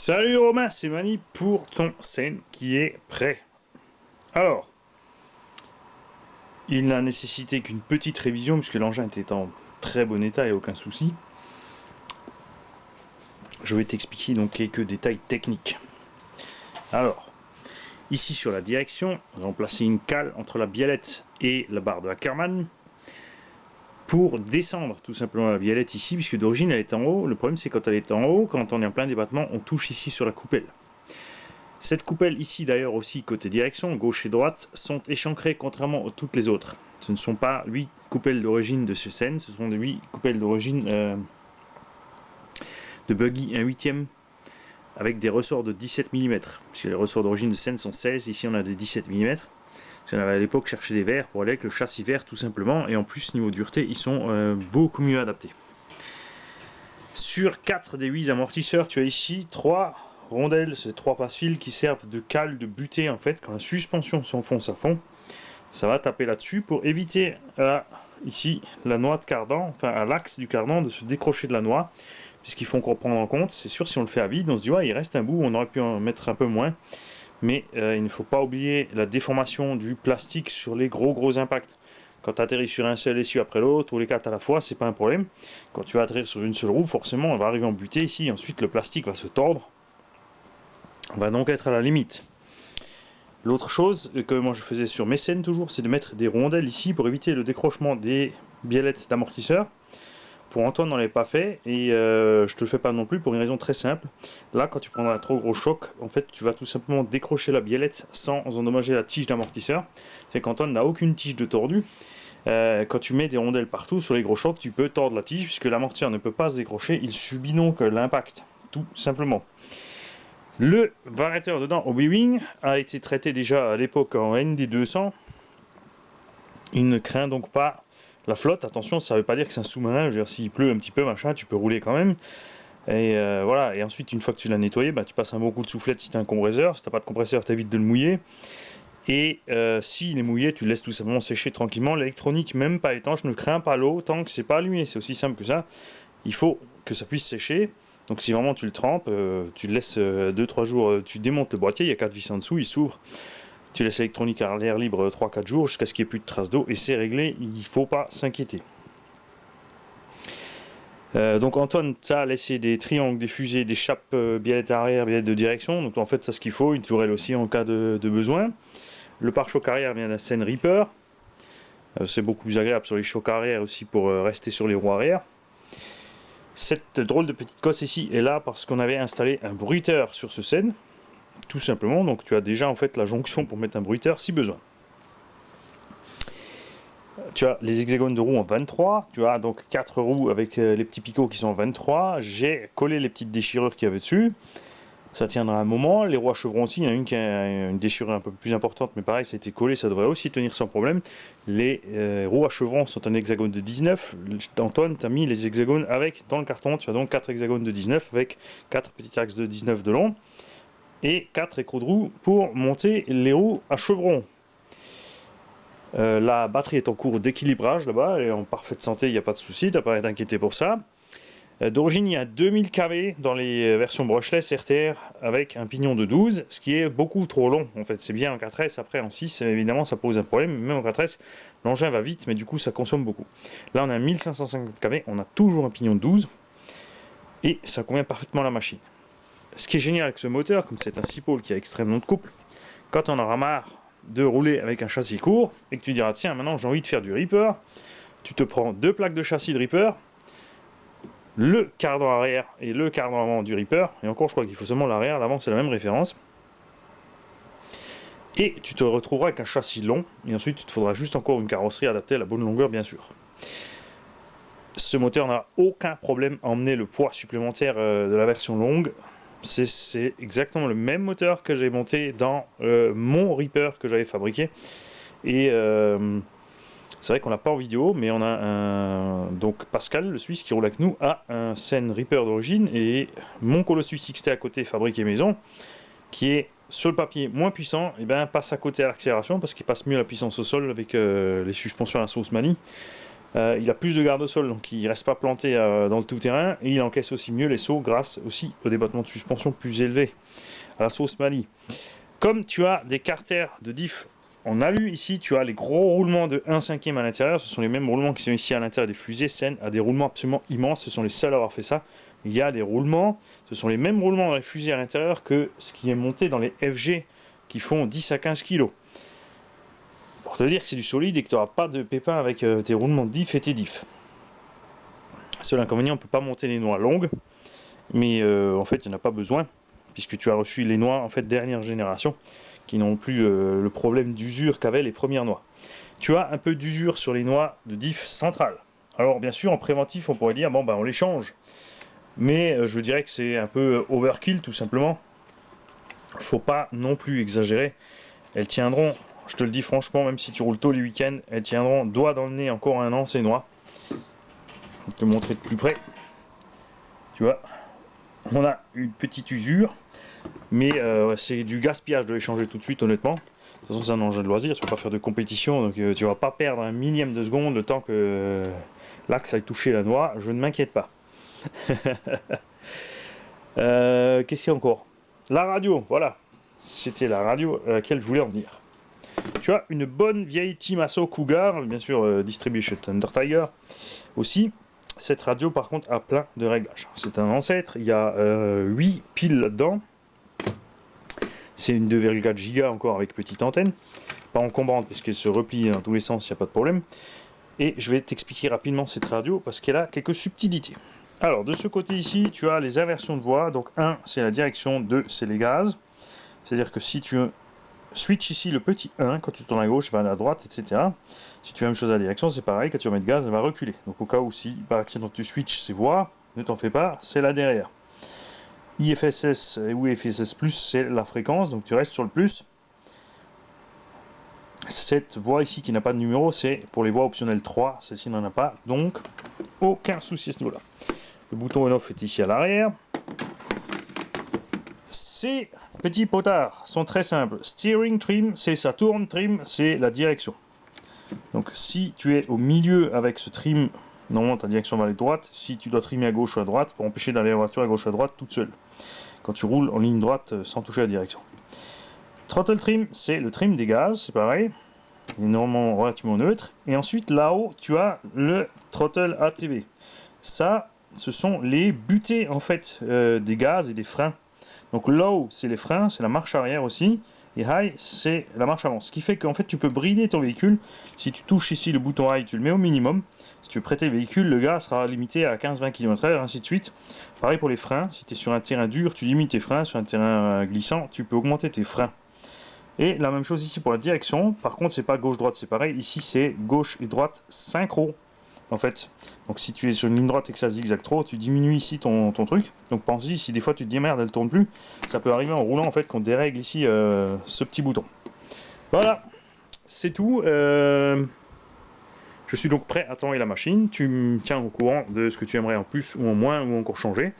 Salut Romain, c'est Mani pour ton scène qui est prêt. Alors, il n'a nécessité qu'une petite révision puisque l'engin était en très bon état et aucun souci. Je vais t'expliquer donc quelques détails techniques. Alors, ici sur la direction, on va placer une cale entre la biellette et la barre de Ackermann pour descendre tout simplement la biellette ici, puisque d'origine elle est en haut. Le problème c'est quand elle est en haut, quand on est en plein débattement, on touche ici sur la coupelle. Cette coupelle ici d'ailleurs aussi côté direction, gauche et droite, sont échancrées contrairement à toutes les autres. Ce ne sont pas 8 coupelles d'origine de ce scène, ce sont des 8 coupelles d'origine de buggy 1/8 avec des ressorts de 17 mm. Puisque les ressorts d'origine de scène sont 16, ici on a des 17 mm. On avait à l'époque cherché des verres pour aller avec le châssis vert tout simplement, et en plus niveau dureté ils sont beaucoup mieux adaptés. Sur 4 des 8 amortisseurs, tu as ici 3 rondelles, c'est 3 passe-fils qui servent de cale de butée en fait. Quand la suspension s'enfonce à fond, ça va taper là-dessus pour éviter ici la noix de cardan, enfin à l'axe du cardan, de se décrocher de la noix, puisqu'il faut qu'on prenne en compte. C'est sûr, si on le fait à vide, on se dit ouais, il reste un bout, on aurait pu en mettre un peu moins. Mais il ne faut pas oublier la déformation du plastique sur les gros impacts. Quand tu atterris sur un seul essieu après l'autre, ou les 4 à la fois, c'est pas un problème. Quand tu vas atterrir sur une seule roue, forcément, on va arriver en butée ici, ensuite le plastique va se tordre. On va donc être à la limite. L'autre chose que moi je faisais sur mes scènes toujours, c'est de mettre des rondelles ici pour éviter le décrochement des biellettes d'amortisseur. Pour Antoine, on ne l'avait pas fait, et je te le fais pas non plus pour une raison très simple. Là, quand tu prendras un trop gros choc, en fait, tu vas tout simplement décrocher la biellette sans endommager la tige d'amortisseur. C'est qu'Antoine n'a aucune tige de tordu. Quand tu mets des rondelles partout sur les gros chocs, tu peux tordre la tige puisque l'amortisseur ne peut pas se décrocher. Il subit donc l'impact, tout simplement. Le variateur dedans au B-Wing a été traité déjà à l'époque en ND200. Il ne craint donc pas la flotte. Attention, ça ne veut pas dire que c'est un sous-marin. Je veux dire, s'il pleut un petit peu, machin, tu peux rouler quand même. Et voilà. Et ensuite, une fois que tu l'as nettoyé, tu passes un bon coup de soufflette si tu as un compresseur. Si tu n'as pas de compresseur, tu évites de le mouiller. Et s'il est mouillé, tu le laisses tout simplement sécher tranquillement. L'électronique, même pas étanche, ne craint pas l'eau tant que c'est pas allumé. C'est aussi simple que ça. Il faut que ça puisse sécher. Donc si vraiment tu le trempes, tu le laisses 2-3 jours, tu démontes le boîtier, il y a 4 vis en dessous, il s'ouvre. Tu laisses l'électronique à l'air libre 3-4 jours jusqu'à ce qu'il n'y ait plus de traces d'eau et c'est réglé, il ne faut pas s'inquiéter. Donc Antoine t'a laissé des triangles, des fusées, des chapes biellette arrière, biellette de direction. Donc en fait c'est ce qu'il faut, une tourelle aussi en cas de besoin. Le pare-choc arrière vient d'un Seine Reaper. C'est beaucoup plus agréable sur les chocs arrière aussi pour rester sur les roues arrière. Cette drôle de petite cosse ici est là parce qu'on avait installé un bruiteur sur ce Seine. Tout simplement, donc tu as déjà en fait la jonction pour mettre un bruiteur si besoin. Tu as les hexagones de roues en 23, tu as donc 4 roues avec les petits picots qui sont en 23, j'ai collé les petites déchirures qu'il y avait dessus, ça tiendra un moment. Les roues à chevrons aussi, il y en a une qui a une déchirure un peu plus importante, mais pareil, ça a été collé, ça devrait aussi tenir sans problème. Les roues à chevrons sont un hexagone de 19, Antoine t'a mis les hexagones avec dans le carton, tu as donc 4 hexagones de 19 avec 4 petits axes de 19 de long. Et 4 écrous de roues pour monter les roues à chevrons. La batterie est en cours d'équilibrage là-bas, elle est en parfaite santé, il n'y a pas de souci, t'as pas à t'inquiéter pour ça. D'origine, il y a 2000 kV dans les versions brushless RTR avec un pignon de 12, ce qui est beaucoup trop long en fait. C'est bien en 4S, après en 6, évidemment ça pose un problème, même en 4S, l'engin va vite, mais du coup ça consomme beaucoup. Là on a 1550 kV, on a toujours un pignon de 12, et ça convient parfaitement à la machine. Ce qui est génial avec ce moteur, comme c'est un 6 pôles qui a extrêmement de couple, quand on aura marre de rouler avec un châssis court et que tu diras tiens maintenant j'ai envie de faire du Reaper, tu te prends 2 plaques de châssis de Reaper, le cardan arrière et le cardan avant du Reaper, et encore je crois qu'il faut seulement l'arrière, l'avant c'est la même référence, et tu te retrouveras avec un châssis long, et ensuite il te faudra juste encore une carrosserie adaptée à la bonne longueur bien sûr. Ce moteur n'a aucun problème à emmener le poids supplémentaire de la version longue. C'est exactement le même moteur que j'ai monté dans mon Reaper que j'avais fabriqué. Et c'est vrai qu'on l'a pas en vidéo, mais on a donc Pascal, le Suisse, qui roule avec nous, a un Seine Reaper d'origine. Et mon Colossus XT à côté, fabriqué maison, qui est sur le papier moins puissant, et passe à côté à l'accélération parce qu'il passe mieux la puissance au sol avec les suspensions à la sauce Mani. Il a plus de garde-sol, donc il ne reste pas planté dans le tout-terrain, et il encaisse aussi mieux les sauts grâce aussi au débattement de suspension plus élevé, à la sauce Mali. Comme tu as des carters de diff en alu, ici tu as les gros roulements de 1/5 à l'intérieur, ce sont les mêmes roulements qui sont ici à l'intérieur des fusées. Sen a des roulements absolument immenses, ce sont les seuls à avoir fait ça. Il y a des roulements, ce sont les mêmes roulements dans les fusées à l'intérieur que ce qui est monté dans les FG qui font 10 à 15 kg. Pour te dire que c'est du solide et que tu n'auras pas de pépins avec tes roulements de diff et tes diffs. Seul inconvénient, on ne peut pas monter les noix longues, mais en fait il n'y en a pas besoin, puisque tu as reçu les noix en fait dernière génération, qui n'ont plus le problème d'usure qu'avaient les premières noix. Tu as un peu d'usure sur les noix de diff centrale. Alors bien sûr en préventif on pourrait dire bon ben on les change, mais je dirais que c'est un peu overkill tout simplement. Faut pas non plus exagérer. Elles tiendront, je te le dis franchement, même si tu roules tôt les week-ends, elles tiendront doigt dans le nez encore un an ces noix. Je vais te montrer de plus près. Tu vois, on a une petite usure, mais c'est du gaspillage de les changer tout de suite honnêtement. De toute façon c'est un engin de loisir, tu ne vas pas faire de compétition, donc tu vas pas perdre un millième de seconde le temps que l'axe aille toucher la noix, je ne m'inquiète pas. Qu'est-ce qu'il y a encore? La radio, voilà. C'était la radio à laquelle je voulais en venir. Tu as une bonne vieille Timasso Cougar, bien sûr distribuée chez Thunder Tiger aussi. Cette radio par contre a plein de réglages. C'est un ancêtre, il y a 8 piles là-dedans. C'est une 2,4 Go encore avec petite antenne. Pas encombrante puisqu'elle se replie dans tous les sens, il n'y a pas de problème. Et je vais t'expliquer rapidement cette radio parce qu'elle a quelques subtilités. Alors de ce côté ici, tu as les inversions de voix. Donc 1, c'est la direction, 2, c'est les gaz. C'est-à-dire que si tu switch ici le petit 1, quand tu tournes à gauche, il va à droite, etc. Si tu fais la même chose à la direction, c'est pareil, quand tu remets de gaz, elle va reculer. Donc au cas où si par accident tu switches ces voix, ne t'en fais pas, c'est là derrière. IFSS ou IFSS+, c'est la fréquence, donc tu restes sur le plus. Cette voie ici qui n'a pas de numéro, c'est pour les voies optionnelles 3, celle-ci n'en a pas, donc aucun souci à ce niveau-là. Le bouton on-off est ici à l'arrière. Ces petits potards sont très simples. Steering trim, c'est ça tourne, trim, c'est la direction. Donc si tu es au milieu avec ce trim, normalement ta direction va aller droite. Si tu dois trimer à gauche ou à droite, pour empêcher d'aller la voiture à gauche ou à droite toute seule. Quand tu roules en ligne droite sans toucher la direction. Throttle trim, c'est le trim des gaz, c'est pareil. Il est normalement relativement neutre. Et ensuite là-haut, tu as le throttle ATV. Ça, ce sont les butées en fait des gaz et des freins. Donc low, c'est les freins, c'est la marche arrière aussi. Et high, c'est la marche avant. Ce qui fait qu'en fait, tu peux brider ton véhicule. Si tu touches ici le bouton high, tu le mets au minimum. Si tu veux prêter le véhicule, le gaz sera limité à 15-20 km/h, ainsi de suite. Pareil pour les freins. Si tu es sur un terrain dur, tu limites tes freins. Sur un terrain glissant, tu peux augmenter tes freins. Et la même chose ici pour la direction. Par contre, c'est pas gauche-droite, c'est pareil. Ici, c'est gauche et droite synchro. En fait, donc si tu es sur une ligne droite et que ça zigzag trop, tu diminues ici ton truc. Donc pense-y, si des fois tu te dis merde, elle tourne plus, ça peut arriver en roulant en fait qu'on dérègle ici ce petit bouton. Voilà, c'est tout. Je suis donc prêt à t'envoyer la machine. Tu me tiens au courant de ce que tu aimerais en plus ou en moins ou encore changer.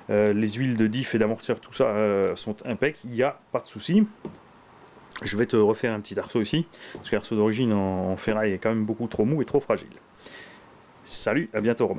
Les huiles de diff et d'amortisseur, tout ça sont impeccables, il n'y a pas de souci. Je vais te refaire un petit arceau ici, parce que l'arceau d'origine en ferraille est quand même beaucoup trop mou et trop fragile. Salut, à bientôt Romain.